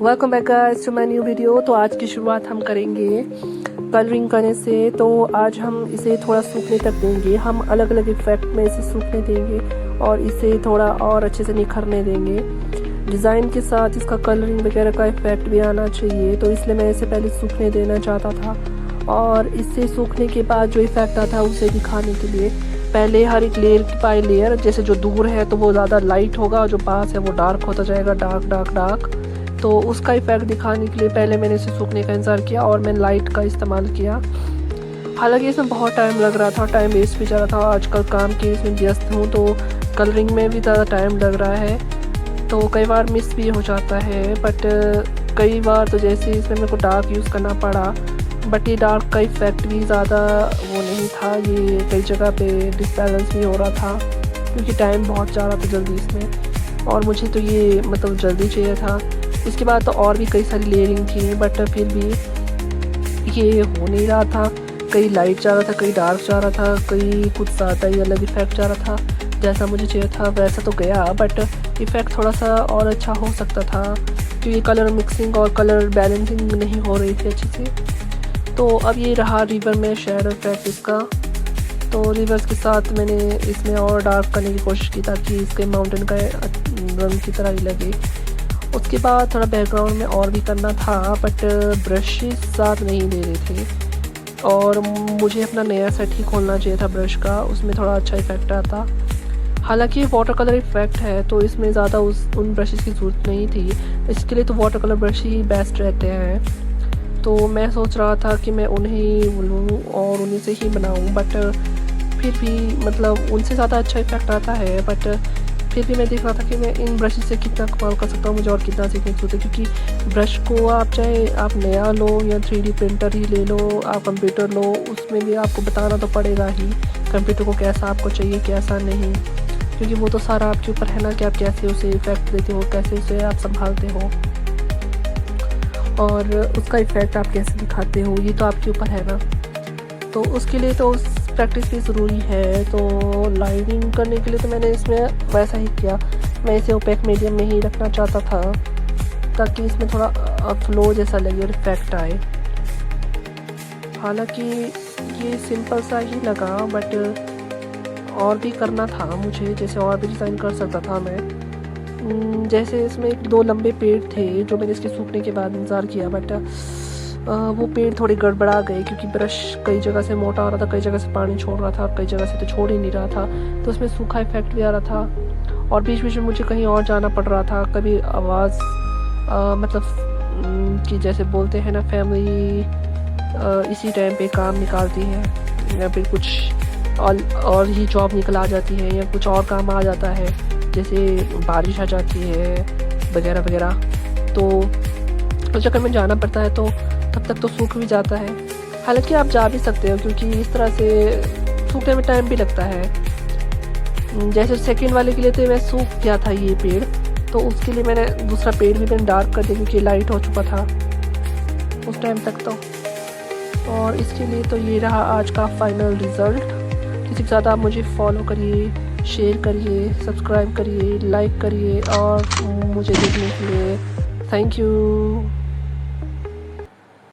Welcome back guys to my new video. तो आज की शुरुआत हम करेंगे कलरिंग करने से। तो आज हम इसे थोड़ा सूखने तक देंगे, हम अलग अलग इफेक्ट में इसे सूखने देंगे और इसे थोड़ा और अच्छे से निखरने देंगे। डिज़ाइन के साथ इसका कलरिंग वगैरह का इफेक्ट भी आना चाहिए, तो इसलिए मैं इसे पहले सूखने देना चाहता था। और इससे सूखने के बाद जो इफेक्ट आता है उसे दिखाने के लिए पहले हर एक लेयर बाय लेयर, जैसे जो दूर है तो वो ज़्यादा लाइट होगा, जो पास है वो डार्क होता जाएगा, डार्क डार्क डार्क। तो उसका इफेक्ट दिखाने के लिए पहले मैंने इसे सूखने का इंतज़ार किया और मैंने लाइट का इस्तेमाल किया। हालांकि इसमें बहुत टाइम लग रहा था, टाइम वेस्ट भी जा रहा था। आजकल काम के इसमें व्यस्त हूँ तो कलरिंग में भी ज़्यादा टाइम लग रहा है, तो कई बार मिस भी हो जाता है। बट कई बार तो जैसे इसमें मेरे को डार्क यूज़ करना पड़ा, बट ये डार्क का इफ़ेक्ट भी ज़्यादा वो नहीं था, ये कई जगह पे डिसबैलेंस भी हो रहा था क्योंकि टाइम बहुत जा रहा था जल्दी इसमें, और मुझे तो ये मतलब जल्दी चाहिए था। इसके बाद तो और भी कई सारी लेयरिंग थी, बट फिर भी ये हो नहीं रहा था। कई लाइट जा रहा था, कई डार्क जा रहा था, कई कुछ ज़्यादा ही अलग इफ़ेक्ट जा रहा था। जैसा मुझे चाहिए था वैसा तो गया, बट इफ़ेक्ट थोड़ा सा और अच्छा हो सकता था क्योंकि कलर मिक्सिंग और कलर बैलेंसिंग नहीं हो रही थी अच्छे से। तो अब ये रहा रिवर में शेडो इफेक्ट इसका। तो रिवर्स के साथ मैंने इसमें और डार्क करने की कोशिश की ताकि इसके माउंटेन का रंग की तरह ही लगे। उसके बाद थोड़ा बैकग्राउंड में और भी करना था, बट ब्रशेस साथ नहीं दे रहे थे और मुझे अपना नया सेट ही खोलना चाहिए था ब्रश का, उसमें थोड़ा अच्छा इफेक्ट आता। हालांकि वाटर कलर इफेक्ट है तो इसमें ज़्यादा उन ब्रशेस की ज़रूरत नहीं थी, इसके लिए तो वाटर कलर ब्रश ही बेस्ट रहते हैं। तो मैं सोच रहा था कि मैं उन्हें लूँ और उन्हीं से ही बनाऊँ, बट फिर भी मतलब उनसे ज़्यादा अच्छा इफेक्ट आता है। बट फिर भी मैं देख रहा था कि मैं इन ब्रशेस से कितना कमाल कर सकता हूँ, मुझे और कितना सीखने की जरूरत है। क्योंकि ब्रश को आप चाहे आप नया लो या 3D प्रिंटर ही ले लो, आप कंप्यूटर लो, उसमें भी आपको बताना तो पड़ेगा ही कंप्यूटर को कैसा आपको चाहिए कैसा नहीं, क्योंकि वो तो सारा आपके ऊपर है ना कि आप कैसे उसे इफ़ेक्ट देते हो, कैसे उसे आप संभालते हो और उसका इफ़ेक्ट आप कैसे दिखाते हो, ये तो आपके ऊपर है ना। तो उसके लिए तो प्रैक्टिस भी ज़रूरी है। तो लाइनिंग करने के लिए तो मैंने इसमें वैसा ही किया, मैं इसे ओपेक मीडियम में ही रखना चाहता था ताकि इसमें थोड़ा फ्लो जैसा लगे और इफेक्ट आए। हालांकि ये सिंपल सा ही लगा, बट और भी करना था मुझे, जैसे और भी डिज़ाइन कर सकता था मैं। जैसे इसमें 2 लंबे पेड़ थे जो मैंने इसके सूखने के बाद इंतज़ार किया, बट वो पेड़ थोड़े गड़बड़ा गए क्योंकि ब्रश कई जगह से मोटा हो रहा था, कई जगह से पानी छोड़ रहा था और कई जगह से तो छोड़ ही नहीं रहा था, तो उसमें सूखा इफेक्ट भी आ रहा था। और बीच बीच में मुझे कहीं और जाना पड़ रहा था, कभी आवाज़ मतलब कि जैसे बोलते हैं ना फैमिली इसी टाइम पे काम निकालती है या फिर कुछ और ही जॉब निकल आ जाती है या कुछ और काम आ जाता है, जैसे बारिश आ जाती है वगैरह वगैरह, तो उस जगह में जाना पड़ता है, तो तब तक तो सूख भी जाता है। हालांकि आप जा भी सकते हो क्योंकि इस तरह से सूखने में टाइम भी लगता है। जैसे सेकंड वाले के लिए तो मैं सूख गया था ये पेड़, तो उसके लिए मैंने दूसरा पेड़ भी मैंने डार्क कर दिया क्योंकि लाइट हो चुका था उस टाइम तक तो। और इसके लिए तो ये रहा आज का फाइनल रिज़ल्ट। किसी ज़्यादा आप मुझे फॉलो करिए, शेयर करिए, सब्सक्राइब करिए, लाइक करिए और मुझे देखने के लिए थैंक यू।